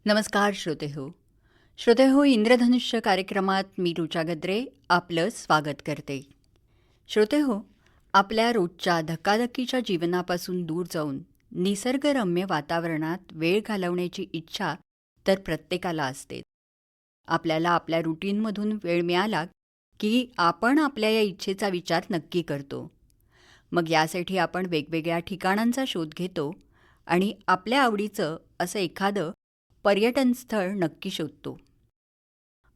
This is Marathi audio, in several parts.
नमस्कार श्रोतेहो, इंद्रधनुष्य कार्यक्रमात मी ऋचा गद्रे आपलं स्वागत करते. श्रोतेहो, आपल्या रोजच्या धकाधकीच्या जीवनापासून दूर जाऊन निसर्गरम्य वातावरणात वेळ घालवण्याची इच्छा तर प्रत्येकाला असते. आपल्याला आपल्या रुटीनमधून वेळ मिळाला की आपण आपल्या या इच्छेचा विचार नक्की करतो. मग यासाठी आपण वेगवेगळ्या ठिकाणांचा शोध घेतो आणि आपल्या आवडीचं असं एखादं पर्यटन स्थळ नक्की शोधतो.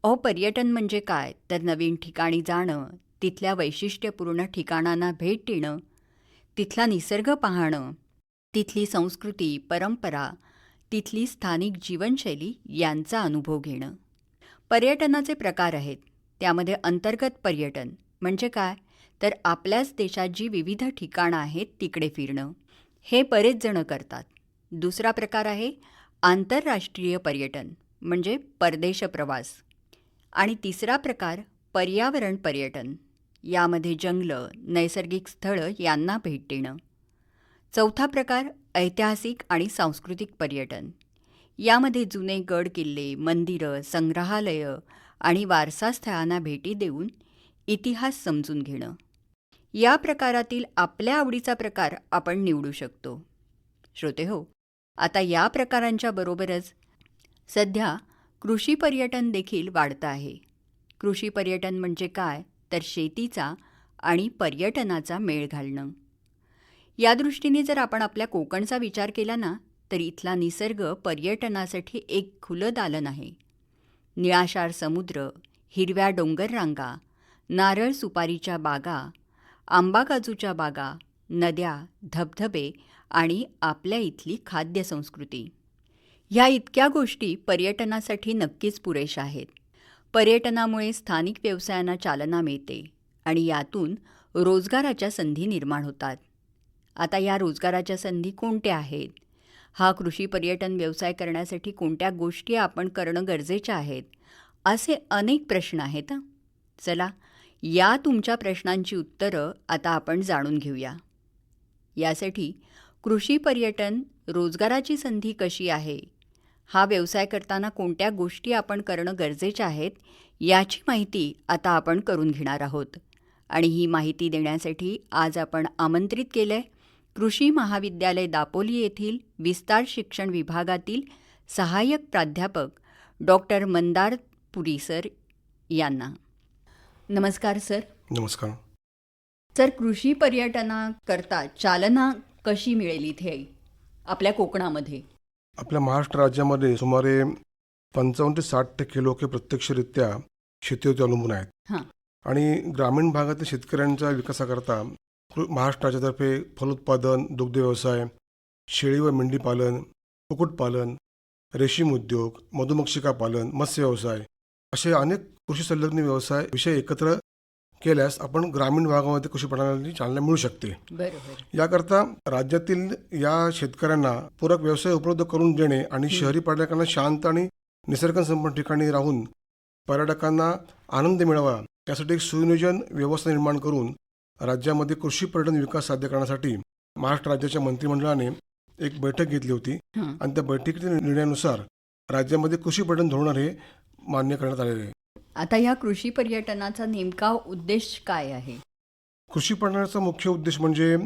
पर्यटन म्हणजे काय तर नवीन ठिकाणी जाणं, तिथल्या वैशिष्ट्यपूर्ण ठिकाणांना भेट देणं, तिथला निसर्ग पाहणं, तिथली संस्कृती, परंपरा, तिथली स्थानिक जीवनशैली यांचा अनुभव घेणं. पर्यटनाचे प्रकार आहेत. त्यामध्ये अंतर्गत पर्यटन म्हणजे काय तर आपल्याच देशात जी विविध ठिकाणं आहेत तिकडे फिरणं, हे बरेच जण करतात. दुसरा प्रकार आहे आंतरराष्ट्रीय पर्यटन म्हणजे परदेश प्रवास. आणि तिसरा प्रकार पर्यावरण पर्यटन, यामध्ये जंगलं, नैसर्गिक स्थळं यांना भेट देणं. चौथा प्रकार ऐतिहासिक आणि सांस्कृतिक पर्यटन, यामध्ये जुने गड किल्ले, मंदिरं, संग्रहालयं आणि वारसास्थळांना भेटी देऊन इतिहास समजून घेणं. या प्रकारातील आपल्या आवडीचा प्रकार आपण निवडू शकतो. श्रोतेहो, आता या प्रकारांच्या बरोबरच सध्या कृषी पर्यटन देखील वाढतं आहे. कृषी पर्यटन म्हणजे काय तर शेतीचा आणि पर्यटनाचा मेळ घालणं. या दृष्टीने जर आपण आपल्या कोकणचा विचार केला ना तर इथला निसर्ग पर्यटनासाठी एक खुलं दालन आहे. निळाशार समुद्र, हिरव्या डोंगररांगा, नारळ सुपारीच्या बागा, आंबा काजूच्या बागा, नद्या, धबधबे आणि आपल्या इथली खाद्यसंस्कृती, ह्या इतक्या गोष्टी पर्यटनासाठी नक्कीच पुरेशा आहेत. पर्यटनामुळे स्थानिक व्यवसायांना चालना मिळते आणि यातून रोजगाराच्या संधी निर्माण होतात. आता या रोजगाराच्या संधी कोणत्या आहेत? हा कृषी पर्यटन व्यवसाय करण्यासाठी कोणत्या गोष्टी आपण करणं गरजेच्या आहेत? असे अनेक प्रश्न आहेत. चला, या तुमच्या प्रश्नांची उत्तरं आता आपण जाणून घेऊया. यासाठी कृषी पर्यटन, रोजगाराची संधी कशी आहे, हा व्यवसाय करताना कोणत्या गोष्टी आपण करणं गरजेच्या आहेत, याची माहिती आता आपण करून घेणार आहोत. आणि ही माहिती देण्यासाठी आज आपण आमंत्रित केलं आहे कृषी महाविद्यालय दापोली येथील विस्तार शिक्षण विभागातील सहाय्यक प्राध्यापक डॉक्टर मंदार पुरी सर यांना. नमस्कार सर. नमस्कार. सर, कृषी पर्यटनाकरता चालना कशी मिळेल इथे आपल्या कोकणामध्ये? आपल्या महाराष्ट्र राज्यामध्ये सुमारे 55 ते 60% लोक प्रत्यक्षरित्या शेतीवरती अवलंबून आहेत. हां. आणि ग्रामीण भागातील शेतकऱ्यांच्या विकासाकरता महाराष्ट्र राज्यातर्फे फलोत्पादन, दुग्ध व्यवसाय, शेळी व मेंढी पालन, कुक्कुटपालन, रेशीम उद्योग, मधुमक्षिका पालन, मत्स्य व्यवसाय असे अनेक कृषी संलग्न व्यवसाय विषय एकत्र केल्यास आपण ग्रामीण भागामध्ये कृषी प्रणालीची चालना मिळू शकते. बरोबर. याकरता राज्यातील या शेतकऱ्यांना पूरक व्यवसाय उपलब्ध करून देणे आणि शहरी पर्यटकांना शांत आणि निसर्गसंपन्न ठिकाणी राहून पर्यटकांना आनंद मिळावा यासाठी एक सुनियोजन व्यवस्था निर्माण करून राज्यामध्ये कृषी पर्यटन विकास साध्य करण्यासाठी महाराष्ट्र राज्याच्या मंत्रिमंडळाने एक बैठक घेतली होती. आणि त्या बैठकीतील निर्णयानुसार राज्यामध्ये कृषी पर्यटन धोरण हे मान्य करण्यात आलेले आहे. आता या कृषी पर्यटनाचा नेमका उद्देश काय आहे? कृषी पर्यटनाचा मुख्य उद्देश म्हणजे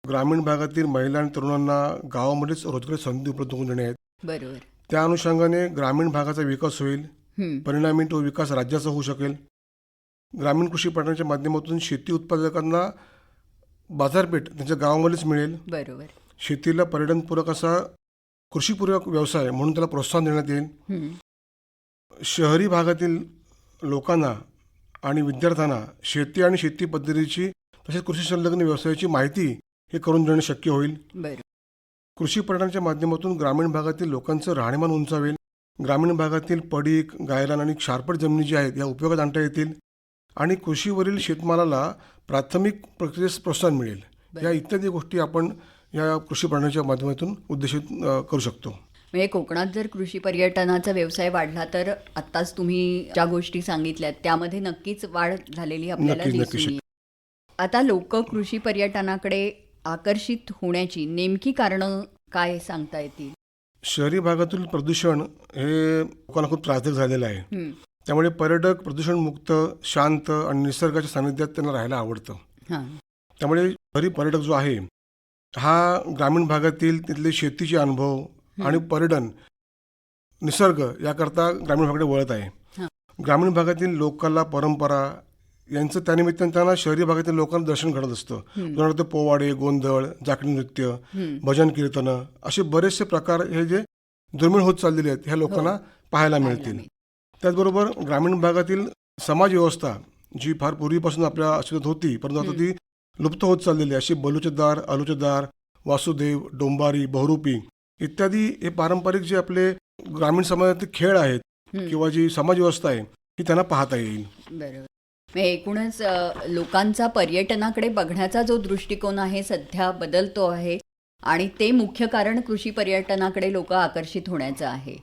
ग्रामीण भागातील महिला आणि तरुणांना गावामध्येच रोजगाराची संधी उपलब्ध करून देणे आहेत. बरोबर. त्या अनुषंगाने ग्रामीण भागाचा विकास होईल, परिणामी तो विकास राज्याचा होऊ शकेल. ग्रामीण कृषी पर्यटनाच्या माध्यमातून शेती उत्पादकांना बाजारपेठ त्यांच्या गावामध्येच मिळेल. बरोबर. शेतीला पर्यटनपूरक असा कृषीपूरक व्यवसाय म्हणून त्याला प्रोत्साहन देण्यात येईल. शहरी भागातील लोकांना आणि विद्यार्थ्यांना शेती आणि शेती पद्धतीची तसेच कृषी संलग्न व्यवसायाची माहिती हे करून देणे शक्य होईल. कृषी पर्यटनाच्या माध्यमातून ग्रामीण भागातील लोकांचं राहणीमान उंचावेल. ग्रामीण भागातील पडीक, गायरान आणि क्षारपट जमिनी जी आहेत या उपयोगात आणता येतील आणि कृषीवरील शेतमालाला प्राथमिक प्रक्रियेस प्रोत्साहन मिळेल. या इत्यादी गोष्टी आपण या कृषी पर्यटनाच्या माध्यमातून उद्देशित करू शकतो. म्हणजे कोकणात जर कृषी पर्यटनाचा व्यवसाय वाढला तर आत्ताच तुम्ही ज्या गोष्टी सांगितल्यात त्यामध्ये नक्कीच वाढ झालेली आपल्याला दिसून येईल. आता लोक कृषी पर्यटनाकडे आकर्षित होण्याची नेमकी कारणं काय सांगता येतील? शहरी भागातील प्रदूषण हे लोकांना खूप त्रासदायक झालेलं आहे. हं. त्यामुळे पर्यटक प्रदूषणमुक्त, शांत आणि निसर्गाच्या सानिध्यात त्यांना राहायला आवडतं. हां. त्यामुळे शहरी पर्यटक जो आहे हा ग्रामीण भागातील तिथले शेतीचे अनुभव आणि पर्यटन, निसर्ग याकरता ग्रामीण भागाकडे वळत आहे. हां. ग्रामीण भागातील लोककला, परंपरा यांचं त्यानिमित्तानं त्यांना शहरी भागातील लोकांना दर्शन घडत असतं. उदाहरणार्थ पोवाडे, गोंधळ, जाकडी नृत्य, भजन कीर्तनं असे बरेचसे प्रकार हे जे दुर्मिळ होत चाललेले आहेत ह्या लोकांना पाहायला मिळतील. त्याचबरोबर ग्रामीण भागातील समाज व्यवस्था जी फार पूर्वीपासून आपल्या अस्तित्वात होती, परंतु आता ती लुप्त होत चाललेली आहे. अशी बलुचदार, अलुचदार, वासुदेव, डोंबारी, बहुरूपी इत्यादी हे पारंपरिक जे आपले ग्रामीण समाजातील खेळ आहेत किंवा जी समाज व्यवस्था आहे ही त्यांना पाहता येईल. बरोबर. एकूणच लोकांचा पर्यटनाकडे बघण्याचा जो दृष्टिकोन आहे सध्या बदलतो आहे आणि ते मुख्य कारण कृषी पर्यटनाकडे लोक आकर्षित होण्याचं आहे.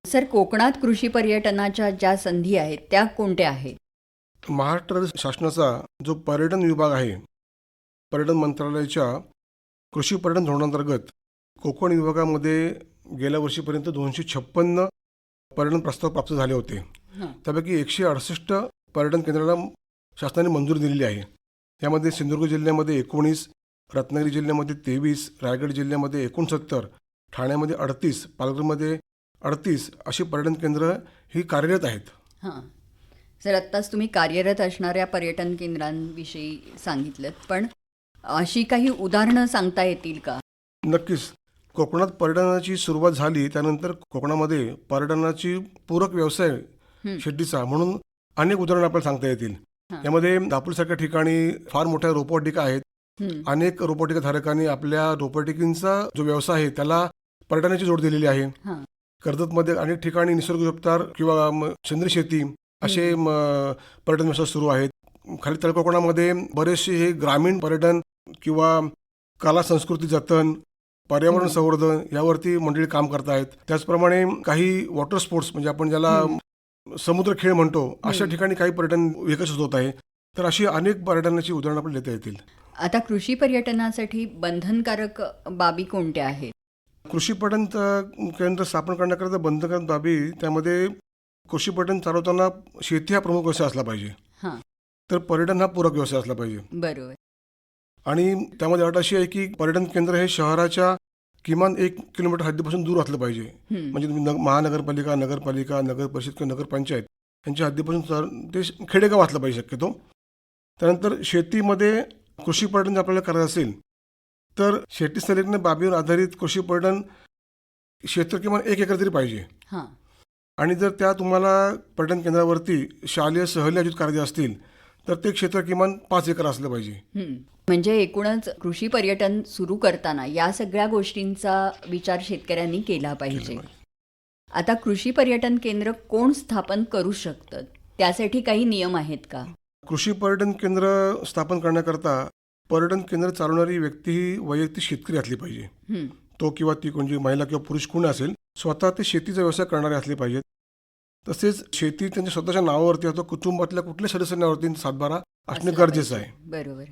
सर, कोकणात कृषी पर्यटनाच्या ज्या संधी आहेत त्या कोणत्या आहेत? महाराष्ट्र शासनाचा जो पर्यटन विभाग आहे, पर्यटन मंत्रालयाच्या कृषी पर्यटन धोरणांतर्गत कोकण विभागामध्ये गेल्या वर्षीपर्यंत 256 पर्यटन प्रस्ताव प्राप्त झाले होते. त्यापैकी 168 पर्यटन केंद्राला शासनाने मंजुरी दिलेली आहे. यामध्ये सिंधुदुर्ग जिल्ह्यामध्ये 19, रत्नागिरी जिल्ह्यामध्ये 23, रायगड जिल्ह्यामध्ये 69, ठाण्यामध्ये 38, पालघरमध्ये 38 अशी पर्यटन केंद्र ही कार्यरत आहेत. हां. सर, आत्ताच तुम्ही कार्यरत असणाऱ्या पर्यटन केंद्रांविषयी सांगितलं, पण अशी काही उदाहरणं सांगता येतील का? नक्कीच. कोकणात पर्यटनाची सुरुवात झाली त्यानंतर कोकणामध्ये पर्यटनाची पूरक व्यवसाय शेतीचा म्हणून अनेक उदाहरणं आपल्याला सांगता येतील. यामध्ये दापोलीसारख्या ठिकाणी फार मोठ्या रोपवाटिका आहेत. अनेक रोपवाटिका धारकांनी आपल्या रोपवाटिकेचा जो व्यवसाय आहे त्याला पर्यटनाची जोड दिलेली आहे. कर्जतमध्ये अनेक ठिकाणी निसर्गोपचार किंवा सेंद्रिय शेती असे पर्यटन व्यवसाय सुरू आहेत. खाली तळकोकणामध्ये बरेचसे हे ग्रामीण पर्यटन किंवा कला संस्कृती जतन, पर्यावरण संवर्धन यावरती मंडळी काम करत आहेत. त्याचप्रमाणे काही वॉटर स्पोर्ट्स म्हणजे आपण ज्याला समुद्र खेळ म्हणतो अशा ठिकाणी काही पर्यटन विकसित होत आहे. तर अशी अनेक पर्यटनाची उदाहरणं आपण देता येतील. आता कृषी पर्यटनासाठी बंधनकारक बाबी कोणत्या आहेत? कृषी पर्यटन केंद्र स्थापन करण्याकरता बंधनकारक बाबी त्यामध्ये कृषी पर्यटन चालवताना शेती हा प्रमुख व्यवसाय असला पाहिजे. हां. तर पर्यटन हा पूरक व्यवसाय असला पाहिजे. बरोबर. आणि त्यामध्ये अट अशी आहे की पर्यटन केंद्र हे शहराच्या किमान 1 किलोमीटर हद्दीपासून दूर असलं पाहिजे. म्हणजे तुम्ही महानगरपालिका, नगरपालिका, नगर परिषद किंवा नगरपंचायत यांच्या हद्दीपासून ते खेडेगाव असलं पाहिजे शक्यतो. त्यानंतर शेतीमध्ये कृषी पर्यटन जर आपल्याला करायचं असेल तर शेती संलग्न बाबीवर आधारित कृषी पर्यटन क्षेत्र किमान 1 एकर तरी पाहिजे. हां. आणि जर त्या तुम्हाला पर्यटन केंद्रावरती शालेय सहली आयोजित करायचे असतील तर ते क्षेत्र किमान 5 एकर असलं पाहिजे. म्हणजे एकूणच कृषी पर्यटन सुरू करताना या सगळ्या गोष्टींचा विचार शेतकऱ्यांनी केला पाहिजे. आता कृषी पर्यटन केंद्र कोण स्थापन करू शकतं, त्यासाठी काही नियम आहेत का? कृषी पर्यटन केंद्र स्थापन करण्याकरता पर्यटन केंद्र चालवणारी व्यक्ती ही वैयक्तिक शेतकरी असली पाहिजे. तो किंवा ती कोणती महिला किंवा पुरुष कोण असेल स्वतः ते शेतीचा व्यवसाय करणारे असले पाहिजेत. तसेच शेती त्यांच्या स्वतःच्या नावावरती अथवा कुटुंबातल्या कुठल्या सदस्यांच्या नावावरती सातबारा असणे गरजेचं आहे. बरोबर.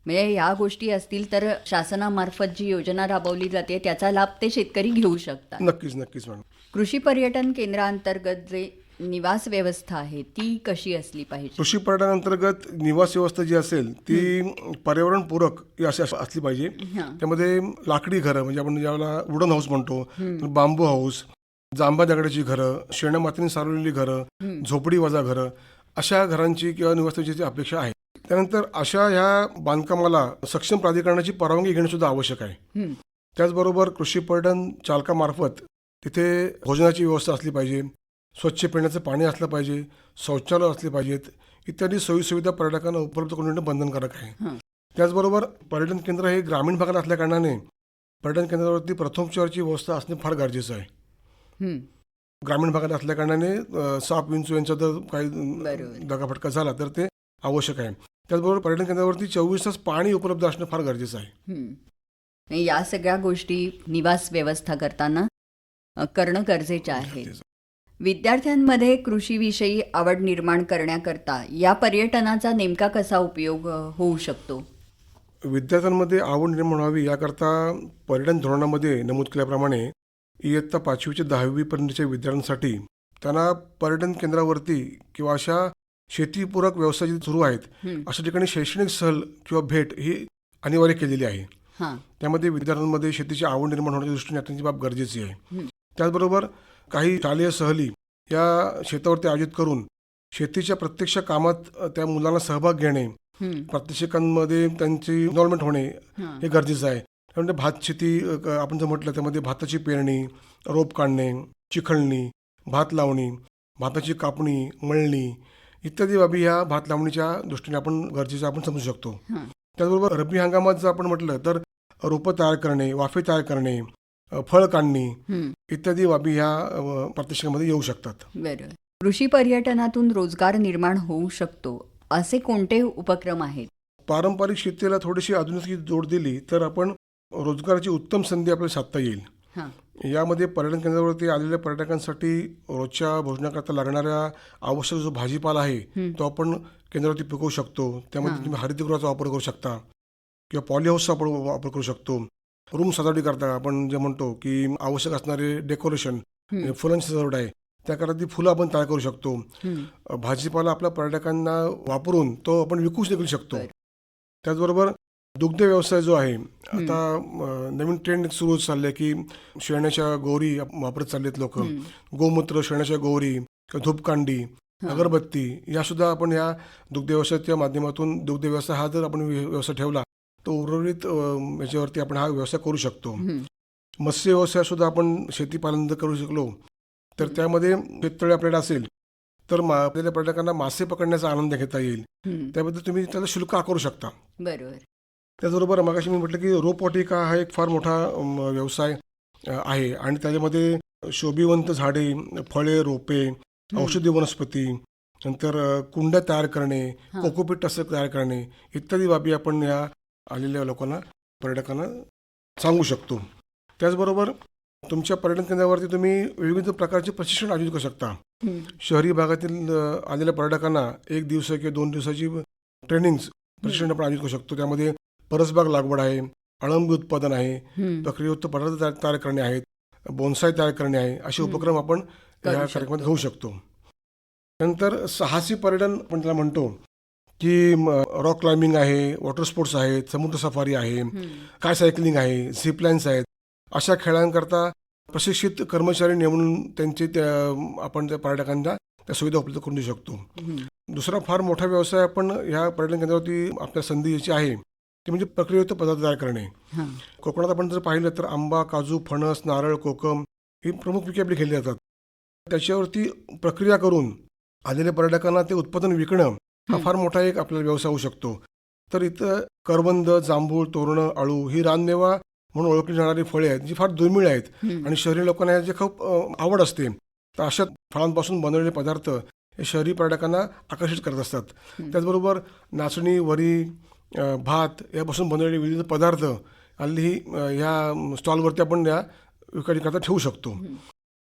म्हणजे ह्या गोष्टी असतील तर शासनामार्फत जी योजना राबवली जाते त्याचा लाभ ते शेतकरी घेऊ शकतात. नक्कीच नक्कीच मॅडम. कृषी पर्यटन केंद्रांतर्गत जे निवास व्यवस्था आहे ती कशी असली पाहिजे? कृषी पर्यटनांतर्गत निवास व्यवस्था जी असेल ती पर्यावरणपूरक अशी असली पाहिजे. त्यामध्ये लाकडी घरं म्हणजे आपण ज्याला वुडन हाऊस म्हणतो, बांबू हाऊस, जांभा दगडाची घरं, शेण्या मातीने सारवलेली घरं, झोपडी वजा घरं अशा घरांची किंवा निवासाची अपेक्षा आहे. त्यानंतर अशा ह्या बांधकामाला सक्षम प्राधिकरणाची परवानगी घेणे सुद्धा आवश्यक आहे. त्याचबरोबर कृषी पर्यटन चालकामार्फत तिथे भोजनाची व्यवस्था असली पाहिजे, स्वच्छ पिण्याचं पाणी असलं पाहिजे, शौचालय असले पाहिजेत इत्यादी सोयीसुविधा पर्यटकांना उपलब्ध करून देणं बंधनकारक आहे. त्याचबरोबर पर्यटन केंद्र हे ग्रामीण भागात असल्या कारणाने पर्यटन केंद्रावरती प्रथमोपचाराची व्यवस्था असणे फार गरजेचं आहे. ग्रामीण भागात असल्या कारणाने साप विंचू यांचा जर काही दगाफटका झाला तर ते आवश्यक आहे. त्याचबरोबर पर्यटन केंद्रावरती 24 तास पाणी उपलब्ध असणं फार गरजेचं आहे. या सगळ्या गोष्टी निवास व्यवस्था करताना करणं गरजेचं आहे. विद्यार्थ्यांमध्ये कृषीविषयी आवड निर्माण करण्याकरता या पर्यटनाचा नेमका कसा उपयोग होऊ शकतो? विद्यार्थ्यांमध्ये आवड निर्माण व्हावी याकरता पर्यटन धोरणामध्ये नमूद केल्याप्रमाणे इयत्ता 5वी ते 10वी पर्यंतच्या विद्यार्थ्यांसाठी त्यांना पर्यटन केंद्रावरती किंवा अशा शेतीपूरक व्यवसाय जे सुरू आहेत अशा ठिकाणी शैक्षणिक सहल किंवा भेट ही अनिवार्य केलेली आहे. हां. त्यामध्ये विद्यार्थ्यांमध्ये शेतीची आवड निर्माण होण्याच्या दृष्टीने त्यांची बाब गरजेची आहे. त्याचबरोबर काही शालेय सहली या शेतावरती आयोजित करून शेतीच्या प्रत्यक्ष कामात त्या मुलांना सहभाग घेणे, प्रात्यक्षिकांमध्ये त्यांची इन्व्हॉल्वमेंट होणे हे गरजेचं आहे. त्यामध्ये भात शेती आपण जर म्हटलं त्यामध्ये भाताची पेरणी, रोप काढणे, चिखलणी, भात लावणी, भाताची कापणी, मळणी इत्यादी बाबी ह्या भात लावणीच्या दृष्टीने आपण गरजेचं आपण समजू शकतो. त्याचबरोबर रब्बी हंगामात जर आपण म्हटलं तर रोपं तयार करणे, वाफे तयार करणे, फळ काढणे इत्यादी बाबी ह्या प्रात्यक्षिकामध्ये येऊ शकतात. बरं. कृषी पर्यटनातून रोजगार निर्माण होऊ शकतो असे कोणते उपक्रम आहेत? पारंपरिक शेतीला थोडीशी आधुनिक जोड दिली तर आपण रोजगाराची उत्तम संधी आपल्याला साधता येईल. हां. यामध्ये पर्यटन केंद्रावरती आलेल्या पर्यटकांसाठी रोजच्या भोजनाकरता लागणारा आवश्यक जो भाजीपाला आहे तो आपण केंद्रावरती पिकवू शकतो. त्यामध्ये तुम्ही हरितगृहाचा वापर करू शकता किंवा पॉली हाऊसचा आपण वापर करू शकतो. रूम सजावटी करता आपण जे म्हणतो की आवश्यक असणारे डेकोरेशन फुलांची सजावट आहे त्याकरता ती फुलं आपण तयार करू शकतो. भाजीपाला आपल्या पर्यटकांना वापरून तो आपण विकू देखील शकतो. त्याचबरोबर दुग्ध व्यवसाय जो आहे आता नवीन ट्रेंड सुरू चालले की शेणाच्या गोवरी वापरत चाललेत लोक. गोमूत्र, शेणाच्या गोवरी, धूपकांडी, अगरबत्ती या सुद्धा आपण या दुग्ध व्यवसायाच्या माध्यमातून दुग्ध व्यवसाय हा जर आपण व्यवसाय ठेवला तर उर्वरित याच्यावरती आपण हा व्यवसाय करू शकतो. मत्स्य व्यवसाय सुद्धा आपण शेतीपालन जर करू शकलो तर त्यामध्ये शेततळे आपल्याला असेल तर आपल्याला पर्यटकांना मासे पकडण्याचा आनंद घेता येईल. त्याबद्दल तुम्ही त्याला शुल्क आकारू शकता. बरोबर. त्याचबरोबर मगाशी मी म्हटलं की रोपवाटिका हा एक फार मोठा व्यवसाय आहे आणि त्याच्यामध्ये शोभिवंत झाडे, फळे, रोपे, औषधी वनस्पती, नंतर कुंड्या तयार करणे, कोकोपीट असं तयार करणे इत्यादी बाबी आपण या आलेल्या लोकांना पर्यटकांना सांगू शकतो. त्याचबरोबर तुमच्या पर्यटन केंद्रावरती तुम्ही विविध प्रकारचे प्रशिक्षण आयोजित करू शकता. शहरी भागातील आलेल्या पर्यटकांना 1 दिवस किंवा 2 दिवसाची ट्रेनिंग प्रशिक्षण आपण आयोजित करू शकतो. त्यामध्ये परसबाग लागवड आहे, अळंबी उत्पादन आहे, प्रक्रियोत्तर पदार्थ तयार करणे आहेत, बोन्साय तयार करणे आहे असे उपक्रम आपण या कार्यक्रमात घेऊ शकतो. नंतर साहसी पर्यटन आपण त्याला म्हणतो की रॉक क्लाइम्बिंग आहे, वॉटर स्पोर्ट्स आहेत, समुद्र सफारी आहे, काय सायकलिंग आहे, झिपलाईन्स आहेत. अशा खेळांकरता प्रशिक्षित कर्मचारी नेमून त्यांचे आपण त्या पर्यटकांना त्या सुविधा उपलब्ध करून देऊ शकतो. दुसरा फार मोठा व्यवसाय आपण ह्या पर्यटन केंद्रावरती आपल्या संधी याची आहे ते म्हणजे प्रक्रियोत्तर पदार्थ तयार करणे. कोकणात आपण जर पाहिलं तर आंबा, काजू, फणस, नारळ, कोकम ही प्रमुख पिके आपली घेतली जातात. त्याच्यावरती प्रक्रिया करून आलेल्या पर्यटकांना ते उत्पादन विकणं हा फार मोठा एक आपल्याला व्यवसाय होऊ शकतो. तर इथं करवंद, जांभूळ, तोरणं, अळू ही रानमेवा म्हणून ओळखली जाणारी फळे आहेत जी फार दुर्मिळ आहेत आणि शहरी लोकांना याची खूप आवड असते. तर अशा फळांपासून बनवलेले पदार्थ हे शहरी पर्यटकांना आकर्षित करत असतात. त्याचबरोबर नाचणी, वरी, भात यापासून बनवलेले विविध पदार्थ हल्ली ह्या स्टॉलवरती आपण या विक्रीकरता ठेवू शकतो.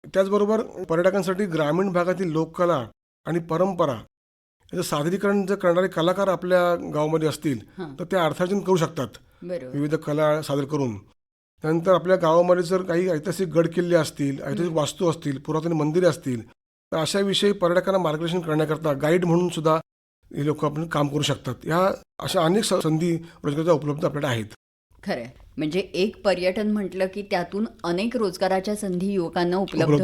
त्याचबरोबर पर्यटकांसाठी ग्रामीण भागातील लोककला आणि परंपरा याचं सादरीकरण जर करणारे कलाकार आपल्या गावामध्ये असतील तर ते अर्थार्जन करू शकतात विविध कला सादर करून. त्यानंतर आपल्या गावामध्ये जर काही ऐतिहासिक गड किल्ले असतील, ऐतिहासिक वास्तू असतील, पुरातन मंदिरे असतील तर अशा विषयी पर्यटकांना मार्गदर्शन करण्याकरता गाईड म्हणून सुद्धा हे लोक आपण काम करू शकतात. ह्या अशा अनेक संधी रोजगाराच्या उपलब्ध आपल्याला आहेत. खरं म्हणजे एक पर्यटन म्हटलं की त्यातून अनेक रोजगाराच्या संधी युवकांना उपलब्ध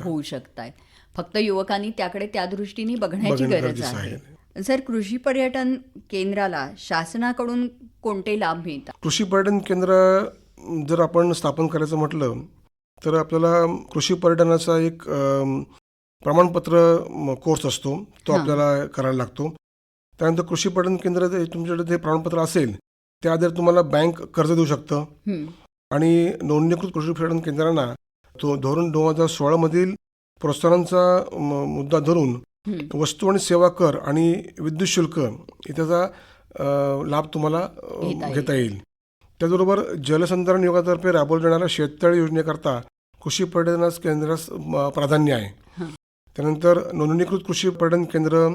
होऊ शकतात. फक्त युवकांनी त्याकडे त्या दृष्टीने बघण्याची गरज आहे. सर, कृषी पर्यटन केंद्राला शासनाकडून कोणते लाभ मिळतात? कृषी पर्यटन केंद्र जर आपण स्थापन करायचं म्हटलं तर आपल्याला कृषी पर्यटनाचा एक प्रमाणपत्र कोर्स असतो तो आपल्याला करायला लागतो. त्यानंतर कृषी पर्यटन केंद्र तुमच्याकडे जे प्रमाणपत्र असेल त्या आधारे तुम्हाला बँक कर्ज देऊ शकतं आणि नोंदणीकृत कृषी पर्यटन केंद्रांना तो धोरण 2016 मधील प्रोत्साहनांचा मुद्दा धरून वस्तू आणि सेवा कर आणि विद्युत शुल्क त्याचा लाभ तुम्हाला घेता येईल. त्याचबरोबर जलसंधारण विभागातर्फे राबवल्या जाणाऱ्या शेततळे योजनेकरता कृषी पर्यटन केंद्रास प्राधान्य आहे. त्यानंतर नोंदणीकृत कृषी पर्यटन केंद्र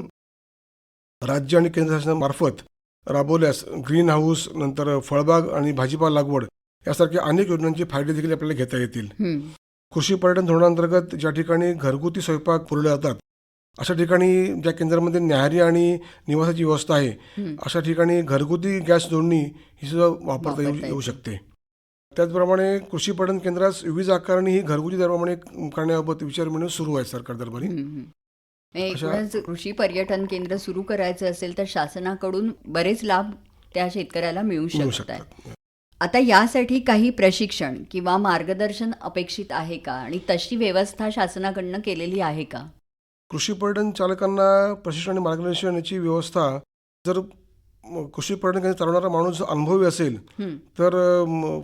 राज्य आणि केंद्र शासनामार्फत राबवल्यास ग्रीन हाऊस, नंतर फळबाग आणि भाजीपाला लागवड यासारख्या अनेक योजनांचे फायदे देखील आपल्याला घेता येतील. कृषी पर्यटन धोरणांतर्गत ज्या ठिकाणी घरगुती स्वयंपाक पुरवले जातात अशा ठिकाणी ज्या केंद्रामध्ये न्याहारी आणि निवासाची व्यवस्था आहे अशा ठिकाणी घरगुती गॅस जोडणी ही सुद्धा वापरता येऊ शकते. त्याचप्रमाणे कृषी पर्यटन केंद्रास विविध आकारणी ही घरगुती दराप्रमाणे करण्याबाबत विचार म्हणून सुरू आहे सरकार दरबारी. एकूणच कृषी पर्यटन केंद्र सुरू करायचं असेल तर शासनाकडून बरेच लाभ त्या शेतकऱ्याला मिळू शकतात. आता यासाठी काही प्रशिक्षण किंवा मार्गदर्शन अपेक्षित आहे का आणि तशी व्यवस्था शासनाकडनं केलेली आहे का? कृषी पर्यटन चालकांना प्रशिक्षण आणि मार्गदर्शन याची व्यवस्था जर कृषी पर्यटन केंद्र चालवणारा माणूस अनुभवी असेल तर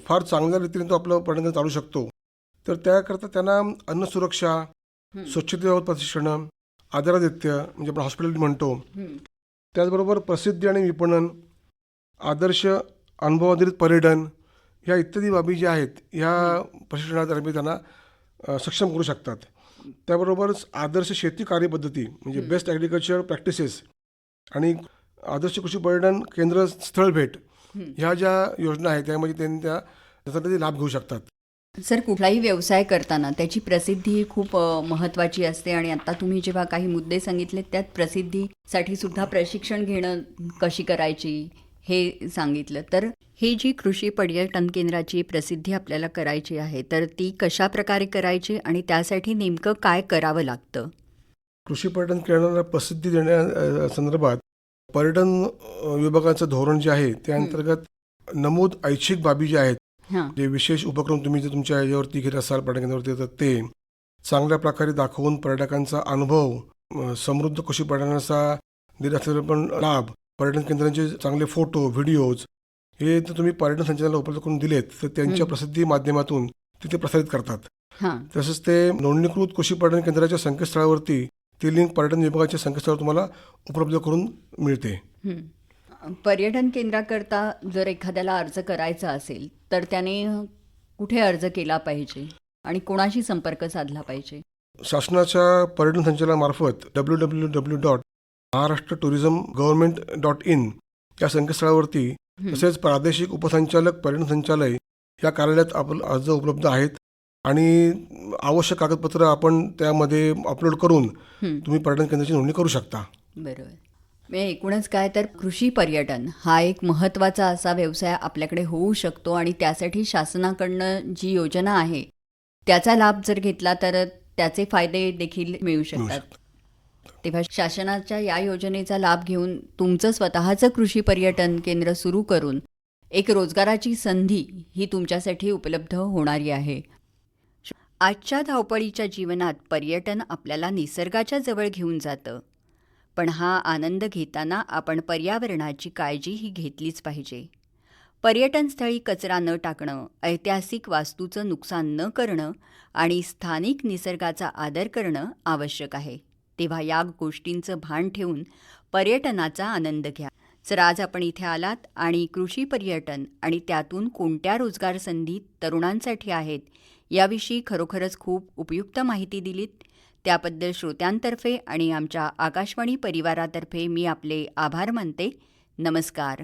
फार चांगल्या रीतीने तो आपलं पर्यटन केंद्र चालू शकतो. तर त्याकरता त्यांना अन्न सुरक्षा, स्वच्छतेबाबत प्रशिक्षण, आदरातिथ्य म्हणजे आपण हॉस्पिटल म्हणतो, त्याचबरोबर प्रसिद्धी आणि विपणन, आदर्श अनुभवाधारित पर्यटन ह्या इत्यादी बाबी ज्या आहेत ह्या प्रशिक्षणातर्फे त्यांना सक्षम करू शकतात. त्याबरोबरच आदर्श शेती कार्यपद्धती म्हणजे बेस्ट ॲग्रिकल्चर प्रॅक्टिसेस आणि आदर्श कृषी पर्यटन केंद्र स्थळ भेट ह्या ज्या योजना आहेत त्यामध्ये त्यांनी त्याचा लाभ घेऊ शकतात. सर, कुठलाही व्यवसाय करताना त्याची प्रसिद्धी ही खूप महत्त्वाची असते आणि आता तुम्ही जेव्हा काही मुद्दे सांगितले त्यात प्रसिद्धीसाठी सुद्धा प्रशिक्षण घेणं कशी करायची हे सांगितलं. तर ही जी कृषी पर्यटन केंद्राची प्रसिद्धी आपल्याला करायची आहे तर ती कशा प्रकारे करायची आणि त्यासाठी नेमकं काय करावं लागतं? कृषी पर्यटन केंद्राला प्रसिद्धी देण्या संदर्भात पर्यटन विभागाचं धोरण जे आहे त्या अंतर्गत नमूद ऐच्छिक बाबी ज्या आहेत जे विशेष उपक्रम तुम्ही जे तुमच्या याच्यावरती घेत असाल पर्यटन केंद्रावरती तर ते चांगल्या प्रकारे दाखवून पर्यटकांचा अनुभव, समृद्ध कृषी पर्यटनाचा देत असलेला पण लाभ, पर्यटन केंद्रांचे चांगले फोटो, व्हिडिओज हे जर तुम्ही पर्यटन संचालनाला उपलब्ध करून दिलेत तर त्यांच्या प्रसिद्धी माध्यमातून ते प्रसारित करतात. तसंच ते नोंदणीकृत कृषी पर्यटन केंद्राच्या संकेतस्थळावरती ती लिंक पर्यटन विभागाच्या संकेतस्थळावर तुम्हाला उपलब्ध करून मिळते. पर्यटन केंद्राकरता जर एखाद्याला अर्ज करायचा असेल तर त्याने कुठे अर्ज केला पाहिजे आणि कोणाशी संपर्क साधला पाहिजे? शासनाच्या पर्यटन संचालनामार्फत www.maharashtra-tourism-government.in या संकेतस्थळावरती तसेच प्रादेशिक उपसंचालक पर्यटन संचालय या कार्यालयात अर्ज उपलब्ध आहेत आणि आवश्यक कागदपत्र आपण त्यामध्ये अपलोड करून तुम्ही पर्यटन केंद्राची नोंदणी करू शकता. बरोबर. एकूणच काय तर कृषी पर्यटन हा एक महत्त्वाचा असा व्यवसाय आपल्याकडे होऊ शकतो आणि त्यासाठी शासनाकडनं जी योजना आहे त्याचा लाभ जर घेतला तर त्याचे फायदे देखील मिळू शकतात. तेव्हा शासनाच्या या योजनेचा लाभ घेऊन तुमचं स्वतःचं कृषी पर्यटन केंद्र सुरू करून एक रोजगाराची संधी ही तुमच्यासाठी उपलब्ध होणारी आहे. आजच्या धावपळीच्या जीवनात पर्यटन आपल्याला निसर्गाच्या जवळ घेऊन जातं, पण हा आनंद घेताना आपण पर्यावरणाची काळजीही घेतलीच पाहिजे. पर्यटनस्थळी कचरा न टाकणं, ऐतिहासिक वास्तूचं नुकसान न करणं आणि स्थानिक निसर्गाचा आदर करणं आवश्यक आहे. तेव्हा या गोष्टींचं भान ठेवून पर्यटनाचा आनंद घ्या. जर आज आपण इथे आलात आणि कृषी पर्यटन आणि त्यातून कोणत्या रोजगार संधी तरुणांसाठी आहेत याविषयी खरोखरच खूप उपयुक्त माहिती दिलीत, त्याबद्दल श्रोत्यांतर्फे आणि आमच्या आकाशवाणी परिवारातर्फे मी आपले आभार मानते. नमस्कार.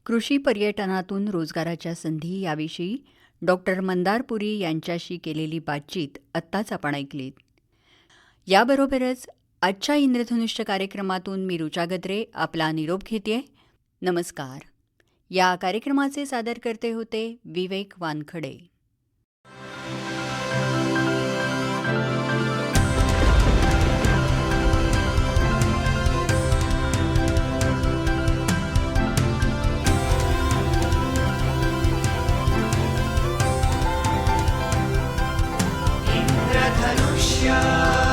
कृषी पर्यटनातून रोजगाराच्या संधी याविषयी डॉक्टर मंदार पुरी यांच्याशी केलेली बातचीत आत्ताच आपण ऐकलीत. याबरोबरच आजच्या इंद्रधनुष्य कार्यक्रमातून मी ऋचा गद्रे आपला निरोप घेते. नमस्कार. या कार्यक्रमाचे सादरकर्ते होते विवेक वानखडे. इंद्रधनुष्य